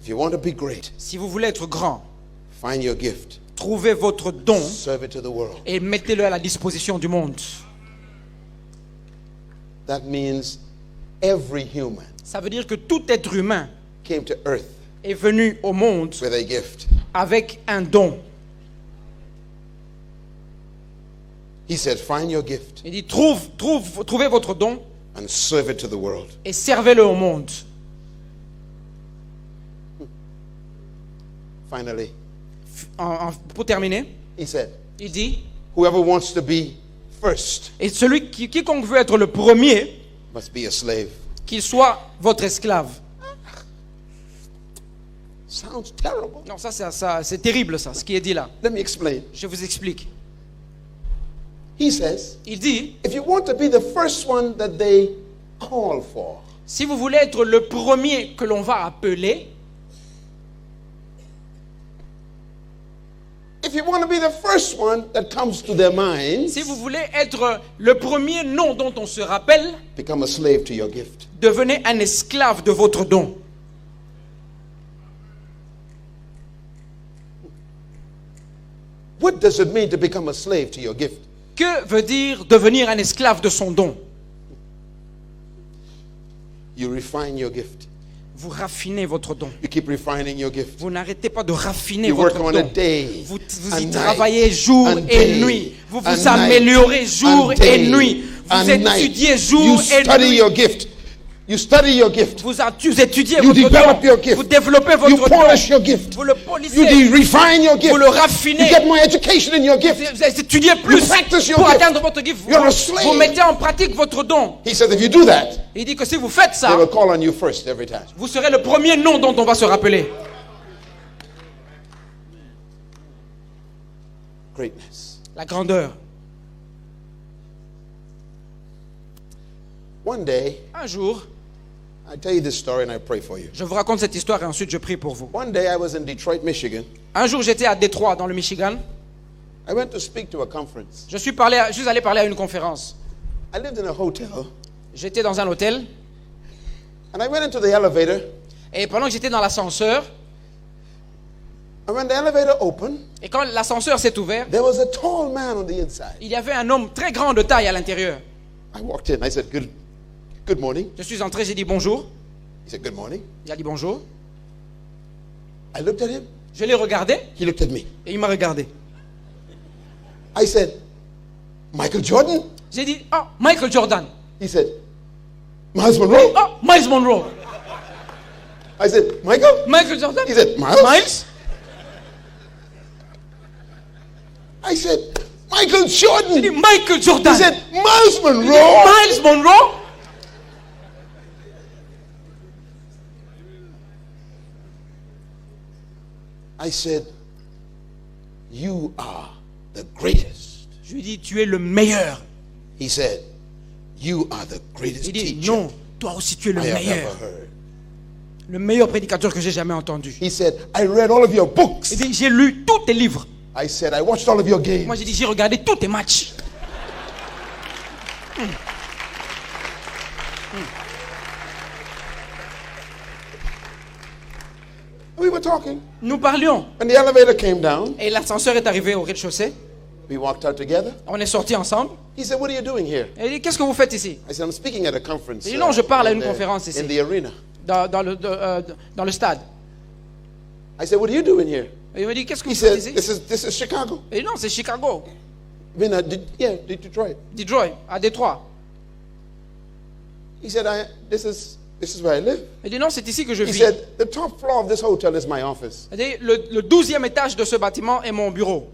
If you want to be great, Si vous voulez être grand, find your gift. trouvez votre don Serve it to the world. et mettez-le à la disposition du monde. That means every human Ça veut dire que tout être humain came to earth est venu au monde with a gift. avec un don. He said, find your gift Il dit, trouvez votre don and serve it to the world. et servez-le au monde. Finally, Pour terminer, he said, il dit, whoever wants to be first et quiconque veut être le premier, must be a slave. qu'il soit votre esclave. Sounds terrible. Non, ça, c'est terrible ça, ce qui est dit là. Let me explain. Je vous explique. He says, Il dit, if you want to be the first one that they call for, si vous voulez être le premier que l'on va appeler, if you want to be the first one that comes to their minds, si vous voulez être le premier nom dont on se rappelle, become a slave to your gift. devenez un esclave de votre don. What does it mean to become a slave to your gift? Que veut dire devenir un esclave de son don? You refine your gift. Vous raffinez votre don. You keep refining your gift. Vous n'arrêtez pas de raffiner You votre work on a don. day, Vous a y night, travaillez jour a et day, nuit. Vous a vous night, améliorez jour a et day, nuit. a Vous étudiez night. jour You et study nuit. your gift. You study your gift. Vous étudiez You votre develop your don. gift. Vous développez You votre polish don. your gift. Vous le You polissez. refine your gift. Vous le raffinez. You get more education in your gift. Vous étudiez plus practice your pour gift. atteindre votre gift. You're a slave. Vous mettez en pratique votre don. He said, if you do that, Il dit que si vous faites they ça, will call on you first every time. vous serez le premier nom dont on va se rappeler. Greatness. La grandeur. One day, Un jour, I tell you this story and I pray for you. je vous raconte cette histoire et ensuite je prie pour vous. One day I was in Detroit, Michigan. Un jour, j'étais à Détroit, dans le Michigan. I went to speak to a conference. Je suis allé parler à une conférence. I lived in a hotel, J'étais dans un hôtel and I went into the elevator, et pendant que j'étais dans l'ascenseur, and when the elevator opened, et quand l'ascenseur s'est ouvert, there was a tall man on the inside. il y avait un homme très grand de taille à l'intérieur. I walked in. I said, good morning. Je suis entré, j'ai dit bonjour. He said, good morning. Il a dit bonjour. I looked at him. Je l'ai regardé He looked at me. et il m'a regardé. I said, Michael Jordan? J'ai dit, oh, Michael Jordan. He said, Miles Monroe? Oh, Miles Monroe. I said, Michael? Michael Jordan. He said, Miles? Miles. I said, Michael Jordan? J'ai dit, Michael Jordan. He said, Miles J'ai dit, Monroe? Miles Monroe. I said, you are the greatest. Je lui ai dit, tu es le meilleur. He said, you are the greatest Il dit, teacher non, toi aussi tu es le I have ever meilleur. heard. Le meilleur prédicateur que j'ai jamais entendu. He said, I read all of your Il books. dit, j'ai lu tous tes livres. I said, I watched all of your games. Moi j'ai dit, j'ai regardé tous tes matchs. We were talking. Nous parlions. When the elevator came down, Et l'ascenseur est arrivé au rez-de-chaussée. we walked out together. On est sortis ensemble. He said, what are you doing here? Et il dit, qu'est-ce que vous faites ici? I said, I'm speaking at a conference. Il dit, non, je parle à une in conférence ici. in the arena. Dans le stade. I said, what are you doing here? Et il m'a dit, qu'est-ce que He vous faites said, ici? this is Chicago. Et il dit, non, c'est Chicago. I mean, Detroit. Detroit, à Détroit. He said, this is where I live. Il dit, non, c'est ici que je He vis. said, the top floor of this hotel is my office. Il dit, le 12e étage de ce bâtiment est mon bureau.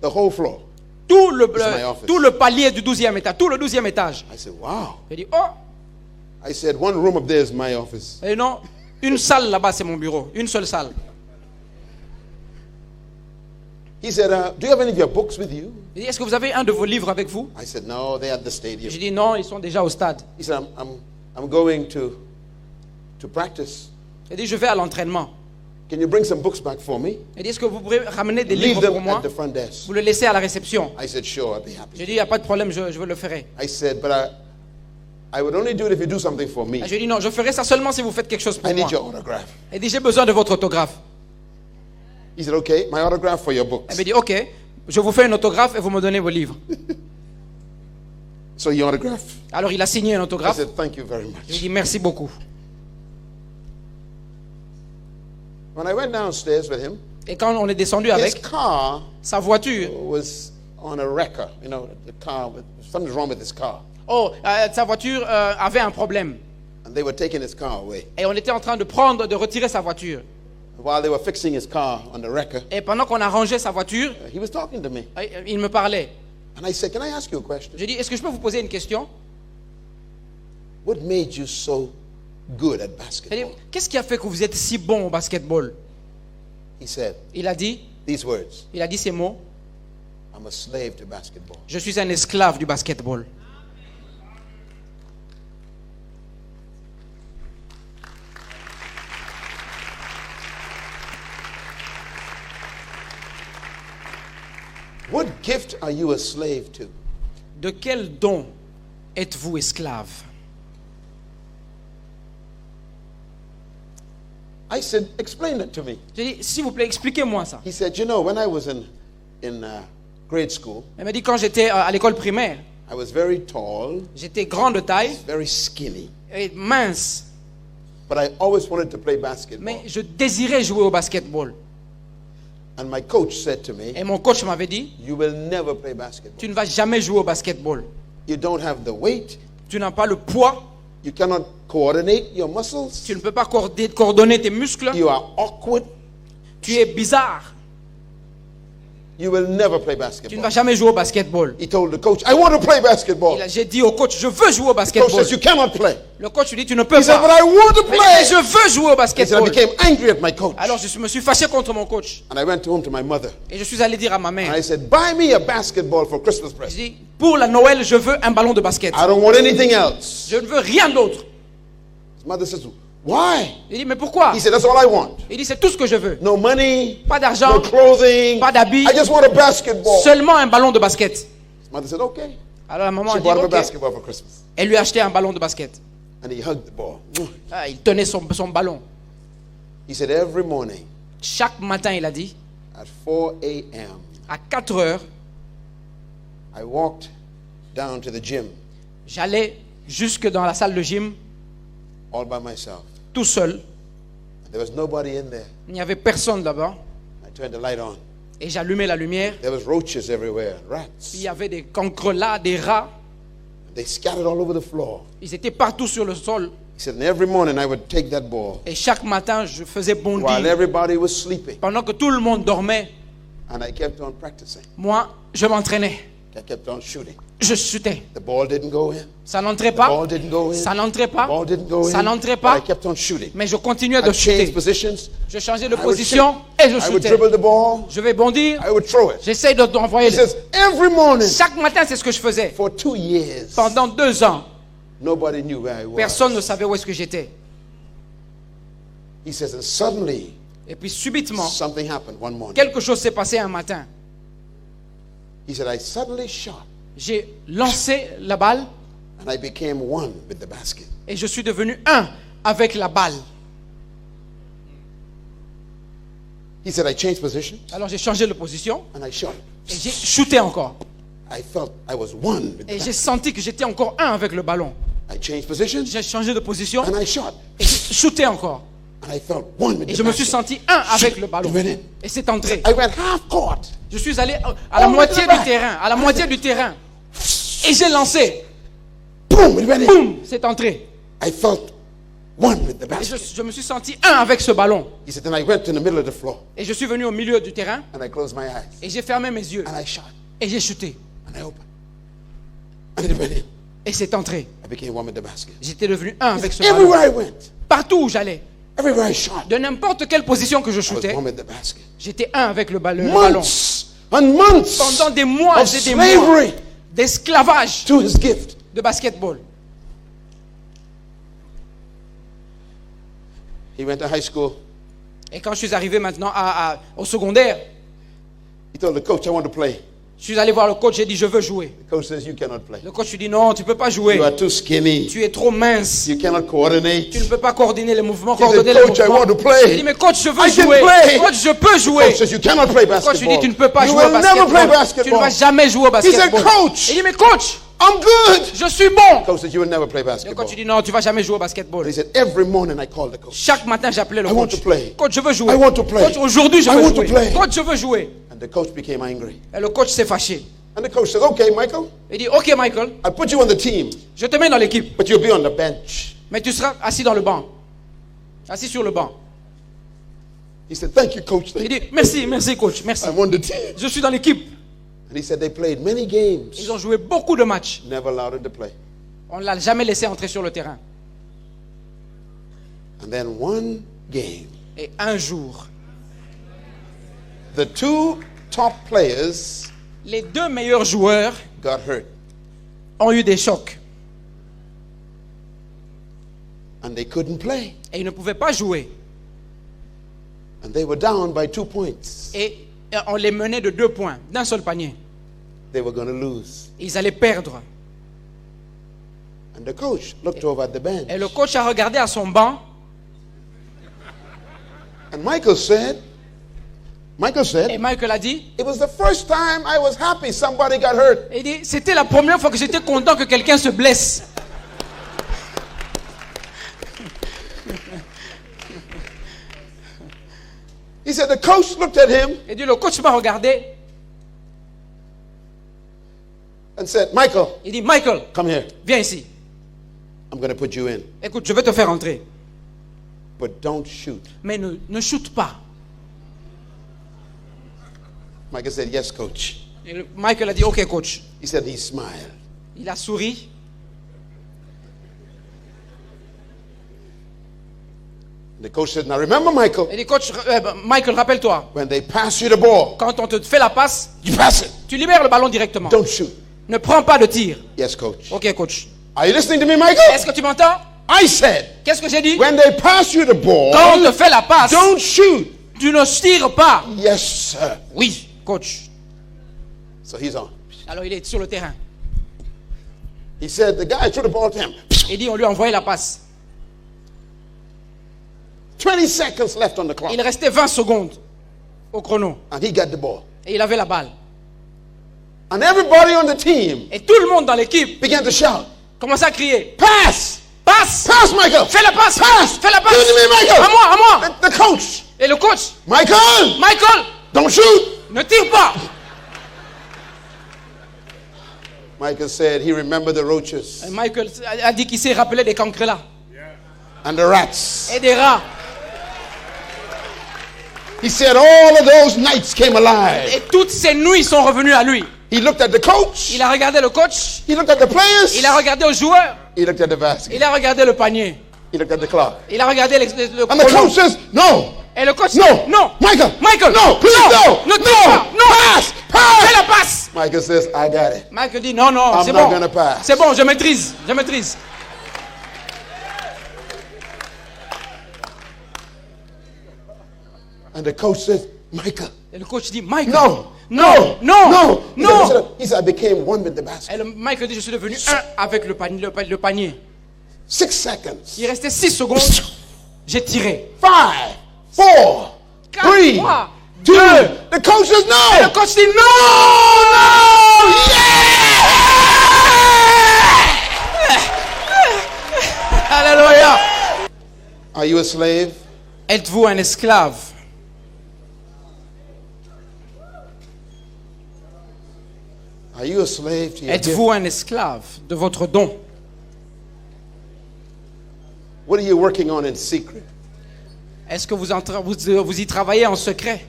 The whole floor. Tout my office. tout le palier du 12e étage, tout le 12e étage. I said, wow. Il dit, oh, I said, one room up there is my office. et non, une salle là-bas, c'est mon bureau. Une seule salle. He said, do you have any of your books with you? Il dit, est-ce que vous avez un de vos livres avec vous? I said, no, they're at the stadium. J'ai dit, non, ils sont déjà au stade. He said, I'm going to practice. Il dit, je vais à l'entraînement. Can you bring some books back for me? Il dit, est-ce que vous pourrez ramener des Leave livres pour them moi? at the front desk. Vous le laissez à la réception. I said, sure, I'll be happy. J'ai dit, il n'y a pas de problème, je le ferai. I said, but I would only do it if you do something for me. Je lui ai dit non, je ferai ça seulement si vous faites quelque chose pour I moi. need your autograph. Elle dit j'ai besoin de votre autographe. He said, okay, my autograph for your books. Elle me dit ok, je vous fais un autographe et vous me donnez vos livres. So he autographed. Alors il a signé un I autographe. said, thank you very Je lui ai much. dit merci beaucoup. When I went downstairs with him, Et quand on est descendu his avec, car sa voiture, was on a wrecker. You know, the car, something's wrong with his car. sa voiture avait un problème. And they were taking his car away. Et on était en train de retirer sa voiture. While they were fixing his car on the wrecker, Et pendant qu'on a rangé sa voiture, he was talking to me. il me parlait. And I said, can I ask you a question? J'ai dit, est-ce que je peux vous poser une question? What made you so good at J'ai dit, basketball? qu'est-ce qui a fait que vous êtes si bon au basketball? He said Il a dit ces mots, I'm a slave to basketball. je suis un esclave du basketball. What gift are you a slave to? De quel don êtes-vous esclave? I said, explain that to me. J'ai dit, s'il vous plaît, expliquez-moi ça. He said, you know, when I was in grade school, Elle m'a dit, quand j'étais à l'école primaire, I was very tall, j'étais grand de taille very skinny, et mince, but I always wanted to play basketball. mais je désirais jouer au basketball. And my coach said to me, Et mon coach m'avait dit, you will never play basketball. tu ne vas jamais jouer au basketball. You don't have the weight. Tu n'as pas le poids, You cannot coordinate your muscles. tu ne peux pas coordonner tes muscles, You are awkward. tu es bizarre, You will never play tu ne basketball. vas jamais jouer au basketball. He told the coach, I want to play basketball. J'ai dit au coach, je veux jouer au The coach basketball. says, you cannot play. Le coach lui dit, tu ne peux He said, but pas. I want to Mais play. je veux jouer au He said, I basketball. became angry at my coach. Alors je me suis fâché contre mon coach. And I went home to my mother. Et je suis allé dire à ma And mère, I said, buy me a basketball for Christmas je present. dis, pour la Noël, je veux un ballon de basket. I don't want anything else. Je ne veux rien d'autre. His mother says, why? Il dit, mais pourquoi? He said, that's all I want. Il dit, c'est tout ce que je veux. No money, Pas d'argent, no clothing. pas d'habits, I just want a basketball. seulement un ballon de basket. His mother said, okay. Alors la maman She a dit, bought him a ok. basketball for Christmas. Elle lui a acheté un ballon de basket. And he hugged the ball. Ah, il tenait son ballon. He said, every morning Chaque matin, il a dit, at 4 a.m., à 4 heures, I walked down to the gym j'allais jusque dans la salle de gym, all by myself. tout seul. There was nobody in there. Il n'y avait personne là-bas. I turned the light on. Et j'allumais la lumière. There was roaches everywhere, Il rats. y avait des cancres là, des rats. They scattered all over the floor. Ils étaient partout sur le sol. He said, and every morning I would take that ball Et chaque matin, je faisais while bondir. everybody was sleeping. Pendant que tout le monde dormait, And I kept on practicing. moi, je m'entraînais. I kept on shooting. Je chutais. The ball didn't go in. Ça n'entrait The pas. ball didn't go in. Ça n'entrait The pas. ball didn't go in. Ça n'entrait But pas. I kept on shooting. Mais je continuais de I changed chuter. positions. Je changeais de I would position et je I would chutais. dribble the ball. Je vais bondir. I would throw it. J'essaye d'envoyer. He says, every morning Chaque matin, c'est ce que je faisais. for 2 years, Pendant 2 ans, nobody knew where I was. personne ne savait où est-ce que j'étais. He says, and suddenly Et puis subitement, something happened one morning. quelque chose s'est passé un matin. He said, I suddenly shot J'ai lancé la balle and I became one with the basket. et je suis devenu un avec la balle. He said, I changed positions Alors j'ai changé de position and I shot. et j'ai shooté encore. I felt I was one with the Et j'ai basket. senti que j'étais encore un avec le ballon. I changed positions J'ai changé de position and I shot. et j'ai shooté encore. And I felt one with Et the je me suis basket. senti un avec le ballon. It went in. Et c'est entré. I went half court. Je suis allé à la Oh, moitié with the du back. terrain. À la moitié du terrain. Et j'ai lancé. Boom, it went in. Boum, c'est entré. I felt one with the Et basket. je me suis senti un avec ce ballon. He said, then I went in the middle of the floor Et je suis venu au milieu du terrain and I closed my eyes et j'ai fermé mes yeux and I shot et j'ai shooté. and I opened. And it went in. Et c'est entré. I became one with the basket. J'étais devenu un avec ce Everywhere ballon. I went, Partout où j'allais, everywhere I shot, de n'importe quelle position que je I was shootais, one with the basket. j'étais un avec le ballon. Pendant Months des mois of et des mois slavery d'esclavage to his gift. de basketball. He went to high school. Et quand je suis arrivé maintenant au secondaire, He told the coach, I want to play. Je suis allé voir le coach, j'ai dit je veux jouer. The coach says, you cannot play. Le coach lui dit non, tu peux pas jouer. You are too skinny. Tu es trop mince. You cannot coordinate. Tu ne peux pas coordonner les mouvements, He said, coordonner les coach, I mouvements. want to Il play. dit mais coach, je I veux can jouer. play. Coach, je peux Coach jouer. says, you cannot play Le coach lui dit tu ne basketball. peux pas You jouer au will never play basketball. Tu ne vas basketball. jamais jouer au He said, basketball. coach, Il dit mais coach, I'm good. je suis bon. Coach says, you will never play Le basketball. coach lui dit non, tu vas jamais jouer au basketball. He said, every morning I call the coach. Chaque matin j'appelais le I want coach. to play. Coach, je veux jouer. I want to play. Coach, aujourd'hui je I veux want to jouer. play. Coach, je veux jouer. And the coach became angry. Et le coach s'est fâché. And the coach says, okay, Michael, Il dit ok Michael, I put you on the team, je te mets dans l'équipe, but you'll be on the bench. mais tu seras assis dans le banc. Assis sur le banc. He said, thank you, coach. Il dit merci, merci coach, merci. I'm on the team. Je suis dans l'équipe. And he said they played many games, Ils ont joué beaucoup de matchs. never allowed him to play. On ne l'a jamais laissé entrer sur le terrain. And then one game, Et un jour, the two top players les deux meilleurs joueurs got hurt. ont eu des chocs. And they couldn't play. Et ils ne pouvaient pas jouer. And they were down by 2 points. Et on les menait de 2 points, d'un seul panier. They were going to lose. Ils allaient perdre. And the coach looked over at the bench. Et le coach a regardé à son banc. And Michael said, Et Michael a dit, it was the first time I was happy somebody got hurt. il dit, c'était la première fois que j'étais content que quelqu'un se blesse. He said the coach looked at him Il dit, le coach m'a regardé. and said, Michael, Il dit, Michael, come here. viens ici. I'm going to put you in. Écoute, je vais te faire entrer. But don't shoot. Mais ne shoot pas. Michael said, yes, coach. Et Michael a dit, ok coach. He said he smiled. Il a souri. The coach said, now remember, Michael, Il dit, coach, Michael, rappelle-toi, when they pass you the ball, quand on te fait la passe, you pass it. tu libères le ballon directement. Don't shoot. Ne prends pas de tir. Yes, coach. Ok coach. Are you listening to me, Michael? Est-ce que tu m'entends? I said, Qu'est-ce que j'ai dit? when they pass you the ball, Quand on te fait la passe, don't shoot. tu ne tires pas. Yes, sir. Oui, coach. So he's on. Alors il est sur le terrain. He said, the guy threw the ball to him. Il dit, on lui a envoyé la passe. 20 seconds left on the clock. Il restait 20 secondes au chrono. And he got the ball. Et il avait la balle. And everybody on the team Et tout le monde dans l'équipe began to shout, commençait à crier. pass! Passe! Pass, Michael! Fais la passe! Pass! Fais la passe! Give it to me, Michael! À moi, à moi! The coach, Et le coach, Michael! Michael, Don't shoot! ne tire pas! Michael said he remembered the roaches Et Michael a dit qu'il s'est rappelé des cancrelats and the rats. et des rats. He said all of those nights came alive. Et toutes ces nuits sont revenues à lui. He looked at the coach. Il a regardé le coach, He looked at the players. il a regardé aux joueurs, He looked at the basket. il a regardé le panier, He looked at the clock. il a regardé le And the chrono. coach says, no, Et le coach, no, non, Michael, Michael, no, please no, ne tire pas, non, pass, fais la pass. passe. Michael says, I got it. Michael dit non, non, I'm c'est not bon, gonna pass. c'est bon, je maîtrise, je maîtrise. And the coach says, Michael, Et le coach dit Michael, no, non, non, non. He said, I became one with the basket. Et Michael dit je suis devenu un avec le panier. 6 seconds. Il restait 6 secondes, j'ai tiré. 5, 4, 4, 3, 3, 2. 2. The coach says, Et no, le coach dit non, Alléluia. Are you a slave? Êtes-vous un esclave? Are you a slave to your gift? Êtes-vous un esclave de votre don? What are you working on in secret? Est-ce que vous y travaillez en secret?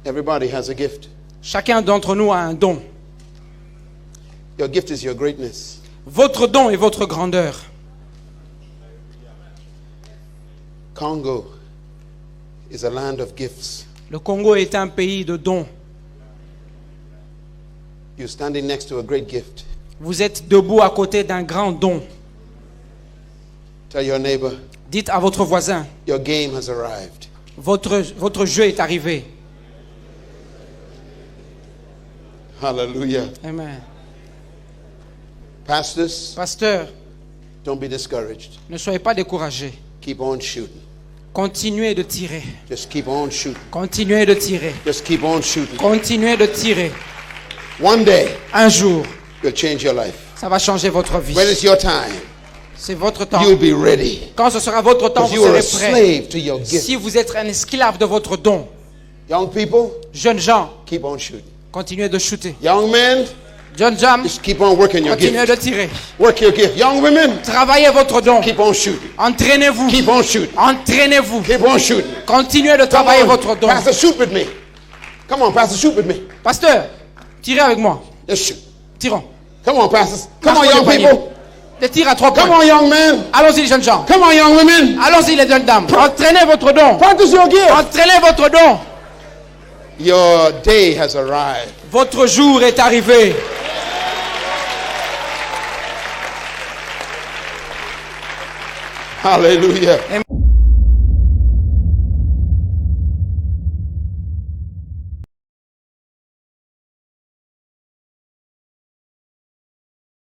Everybody has a gift. Chacun d'entre nous a un don. Your gift is your greatness. Votre don est votre grandeur. Congo is a land of gifts. Le Congo est un pays de dons. You're standing next to a great gift. Vous êtes debout à côté d'un grand don. Tell your neighbor, Dites à votre voisin, your game has arrived. votre jeu est arrivé. Hallelujah. Amen. Pastors, Pasteur, don't be discouraged. ne soyez pas découragés. Keep on shooting. Continuez de tirer. Just keep on shooting. Continuez de tirer. Just keep on shooting. Continuez de tirer. One day, Un jour, you'll change your life. ça va changer votre vie. When it's your time, C'est votre temps. you'll be ready. Quand ce sera votre temps, Because vous you are a serez prêts. slave to your gift. Si vous êtes un esclave de votre don, Young people, jeunes gens, keep on shooting. continuez de shooter. Young men, Jeunes hommes, just keep on working your continuez gift. de tirer. Work your gift. Young women, Travaillez votre don. keep on shooting. Entraînez-vous. Keep on shooting. Entraînez-vous. Keep on shooting. Continuez de Come travailler on, votre don. Pastor, shoot with me. Come on, Pastor, shoot with me. Pasteur, tirez avec moi. Just shoot. Tirons. Come on, pastors. Come on, Marquons young les paniers. people. Des tirs à 3 Come points. on, young men. Allons-y les jeunes gens. Come on, young women. Allons-y les jeunes dames. Entraînez votre don. Practice your gift. Entraînez votre don. Your day has arrived. Votre jour est arrivé. Hallelujah.